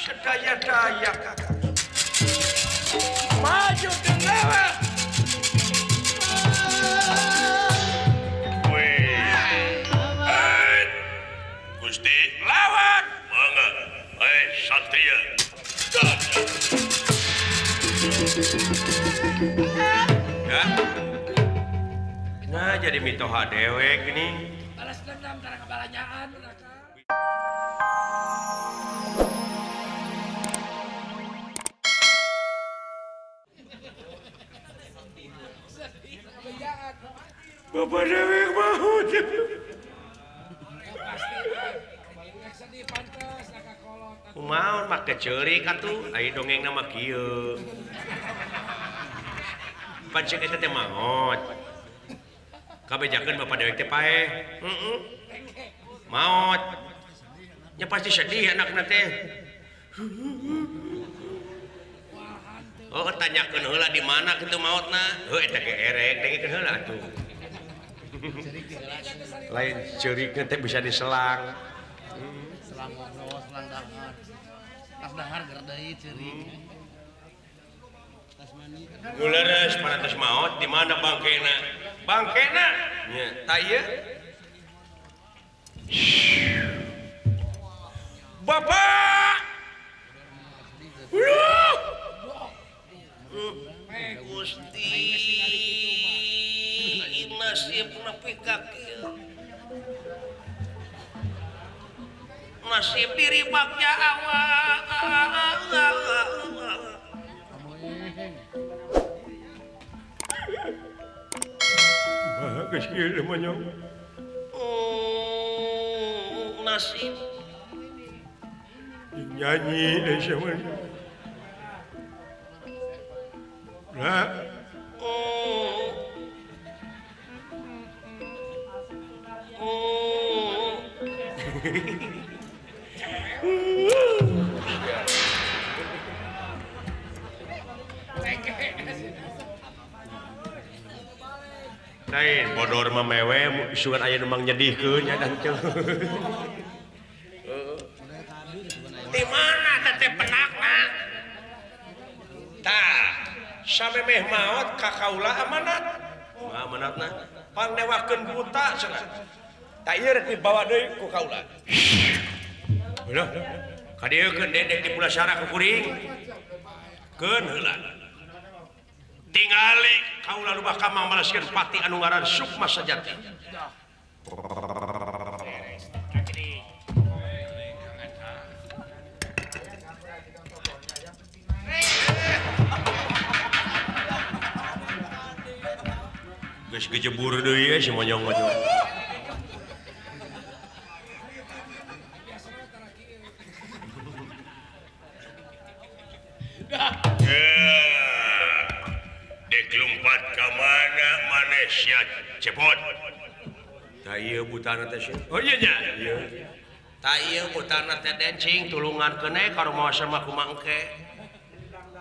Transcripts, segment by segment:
sedaya-daya kakak. Maju dengan Gusti lawan mangga Satria ya. Nah jadi mitoha dewek ini balas dendam karena kebalanyaan Bapak dewek mau kumaon make ceurik atuh ai dongeng nama kieu pancen eta teh maot kabejakeun bapak dewek teh paeh maot nya pasti sedih anakna teh oh tanyakeun heula di mana kitu maotna heuh eta ge erek dengekeun heula atuh lain ceurikna teh bisa diselang selang ngobrol selang dahar pas dahar gerak deui ceurik tas mani Guleres parantos maot di mana bangkena? Bangkena? Nya, ta ieu. Bapak! Gusti nasibna pika kieu. Nasib diri bagja awak. Geus kieu mah nyong. Nasib nyanyi deh siapa ni? Lah. Lain bodor mah mewe sugan aya nu mang nyedihkeun nya dan teu. Di mana teh penakna? Tah, samemeh maot ka kaula amanat. Mah amanatna pangnewakeun buta cenah. Tak ieu rek dibawa deui ku kaula. Ulah, ka dieu keun dedek di Pulasara ku kuring. Keun heula. Tingali kaula nu bakal mamalaskeun pati anu ngaran Sukma Sajati. Geus gejebur deui si monyong mah. Dek lompat ka mana manesnya cepot. Ta ieu butana teh sia. Oh iya nya. Ieu. Ta ieu butana teh dencing tulungan keuneh ka rumah sama kumaha engke.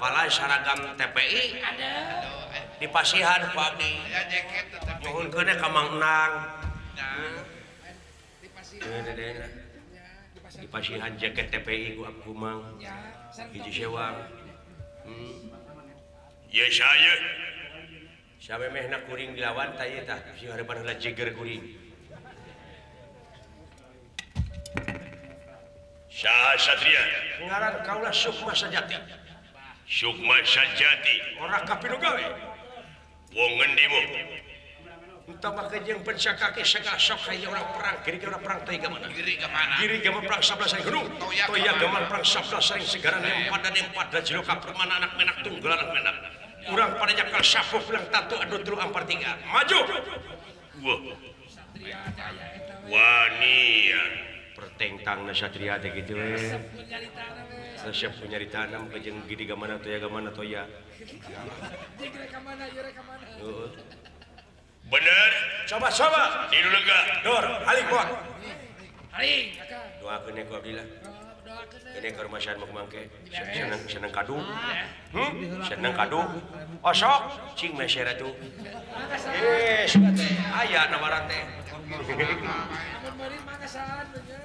Palai saragam TPI ada. Di Pasihan ku abdi. Ya jaket tetep. Nuhun keuneh ka Mang Enang. Di Pasihan. Di Pasihan jaket TPI ku Mang. Hiji sewang. Ya saya. Sampai mehna kuring dilawan tah ieu tah sing hareupan heula jeger kuring. Saha Satria? Ngaran kaula Sukma Sajati. Sukma Sajati. Ora kapilu gawe. Wong ngendi mu? Entah mah jeung pencakake segala sok aya orang perang, kiri ke orang perang teh ka mana? Kiri ka mana? Kiri ka perang 11 saring gunung. Toya gaman perang 11 saring segaran empat da jero ka permana anak menak tunggal anak menak. Urang pada nyakal sapu pulang tatu adu telu ampar tiga. Maju. Wah. Wania. Pertengtangna Satria teh kitu we. Siap punyari tanam ke jeung gidi ka mana toya toya. Jigre ka mana ieu rek ka mana? Bener. Coba. Di lega. Dor, halik pot. Haring kakak. Doakeun ku abdi lah. Doakeun Kene keur masahan mah mangke. Seneng kadu. Seneng kadu. Osok cing meser atuh. Sudah teh aya na barat teh. Amun meureun mah kasaan bener.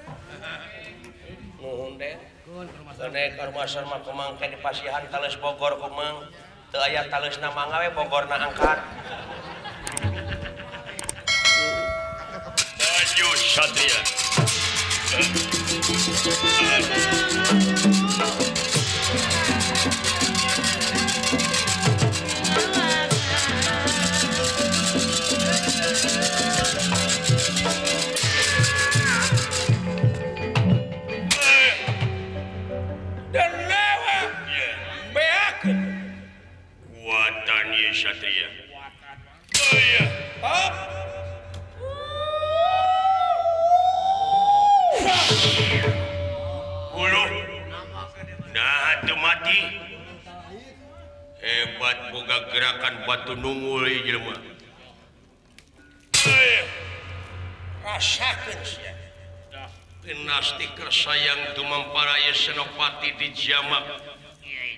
nuhun deh Kun ke rumah sakit. kene karmasan mah kemangke di Pasihan tales Bogor kumang teu aya talesna mangga we Bogorna angkat Maju Satria. dan lewa Ya, beakeun kuatan ye Satria. Oh iya. hop Ulu. Nah, teu mati. Hebat boga gerakan batu nungul ieu jelema. rasakeun sia Dinasti kersayang tumamparaya senopati di jamak.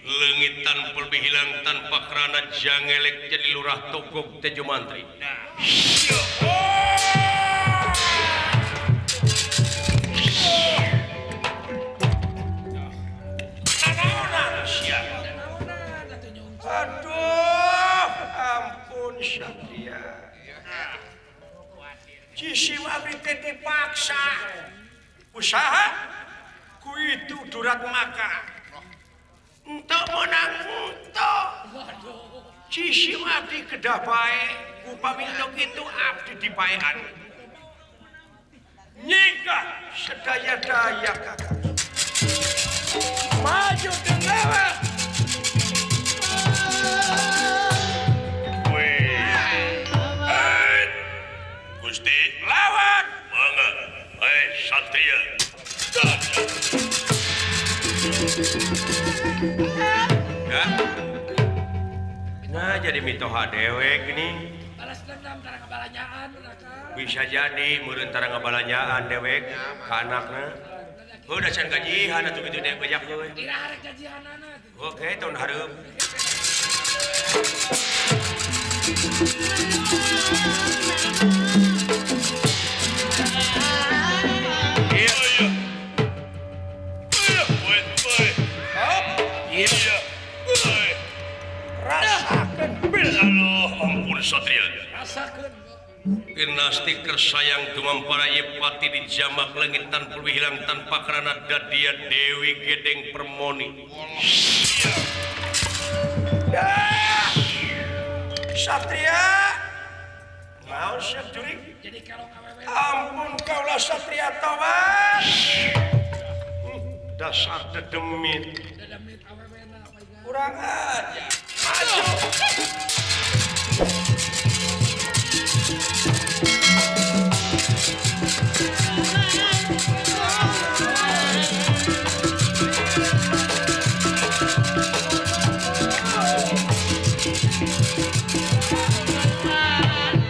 Leungit tanpa hilang tanpa kerana jangelek jadi lurah togog tejo mantri. nanaonan sia aduh ampun Satria Cisi abdi teh dipaksa usaha ku itu durat maka untuk menang untuk Cisi abdi kedah bae upami endog itu abdi dipaean nyingkah sedaya-daya kakak maju dengan Gusti lawan mangga. Satria. ya nah jadi mitoha dewek ini Balas dendam karena kebalanyaan Raka. bisa jadi meureun tara ngabalanyaan dewek ka anakna udah can gajihan atuh kitu dewek bejak euy Ira harek gajianana. oke tahun hareup Iya. Iya, poin. hop Iya. rasakeun Allah ampun Satria. Rasakeun. Dinasti kersayang tumamparaya pati di jamak leungit tanpa hilang tanpa kerana dadia Dewi Gedeng Permoni. Satria mau siap jurik Jadi kalau KWW ampun kaulah Satria tawar dasar dedemit ada menit AWW na apa ya? kurang aja maju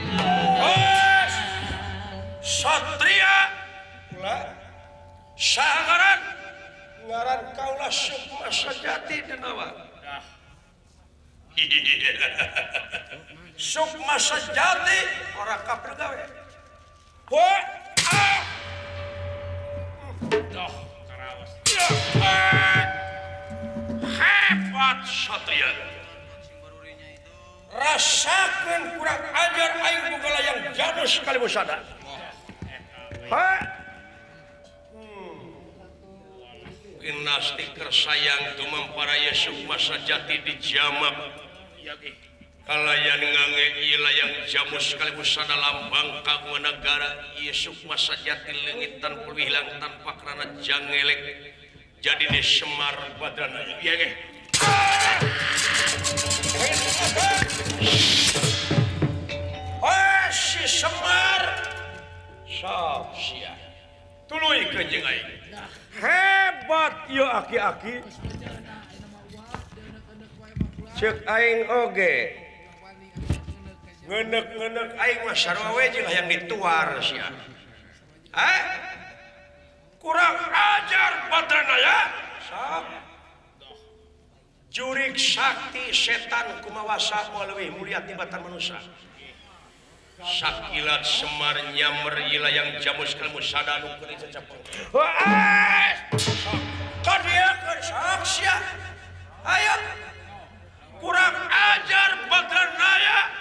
Wes, Satria ulah saha ngaran kaulah Sukma Sajati denawa Sukma Sajati ora kapir gawe Wah, Doh, karawas. hebat Satria. rasakeun kurang ajar aing boga layang janus sekali musada ha Dinasti kersayang tumamparaya Sukma Sajati di jamak. Kalayan ngange ieu layang jamu sekaligus sada lambang kagungan negara ieu Sukma Sajati leungit tanpa hilang tanpa kerana jangelek jadi di Semar Badrana. Iya ge. Wah, si Semar sok sia tuluy ke jeung aing hebat ieu aki-aki ceuk aing oge ngeuneuk-ngeuneuk aing mah sarua we jeung hayang dituar sia kurang ajar Badrana ya sok jurik sakti setan kumawasa moal leuwih mulia tibatan manusia Sakilat Semar Nyammer Ilayang Jamus Kalmu Sadanu keur dicecapung. Kan dia kesaksian. Ayo. Kurang ajar baganaya.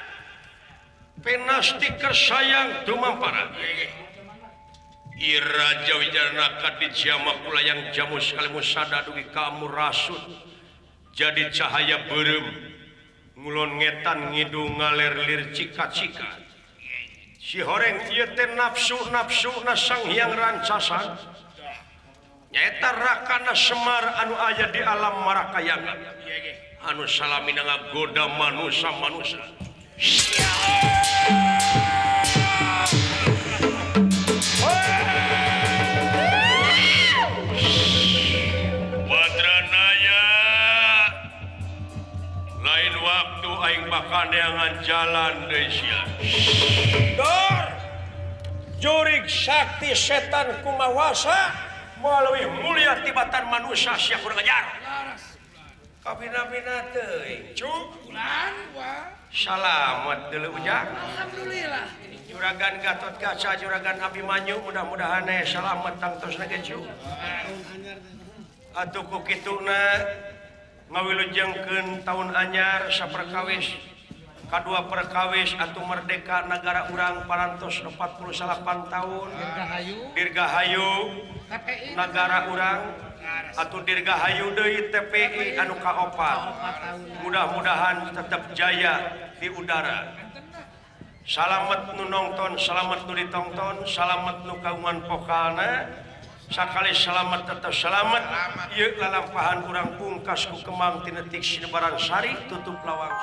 Penasti kersayang dumampara. Ira Jawijana ka dijamak ulayang Jamus Kalmu Sadanu kamu rasut. Jadi cahaya berem ngulon ngetan ngidung ngaler-lir cika-cika. Si horeng ieu teh nafsu na Sang Hyang Rancasan nyaeta rakana Semar anu aya di alam marakayangan anu salamina ngagoda manusa-manusa. Badranaya lain waktu aing bakal neangan jalan deui sia. Dor. Jurig sakti setan kumawasa melalui mulia tibatan manusia sia kurang ajar. Kabina-bina teuing. Cuk. Salamet deuleu ujang. Alhamdulillah. Juragan Gatot Kaca, Juragan Abimanyu, mudah-mudahan salamet tangtosna ge Cuk. Atuh ku kituna ngawilujengkeun taun anyar saperkawis kadua perkawis atuh merdeka negara urang parantos 48 tahun. Dirgahayu negara urang atuh dirgahayu deui TPI anu kaopat. Mudah-mudahan tetap jaya di udara. Salamet nu nongton, salamet nu ditonton, salamet nu kagungan pokalna. Sakali selamat tetap selamat. Ieu lalampahan urang pungkas ku Kemang tinetik Sinebaran Sari tutup lawang.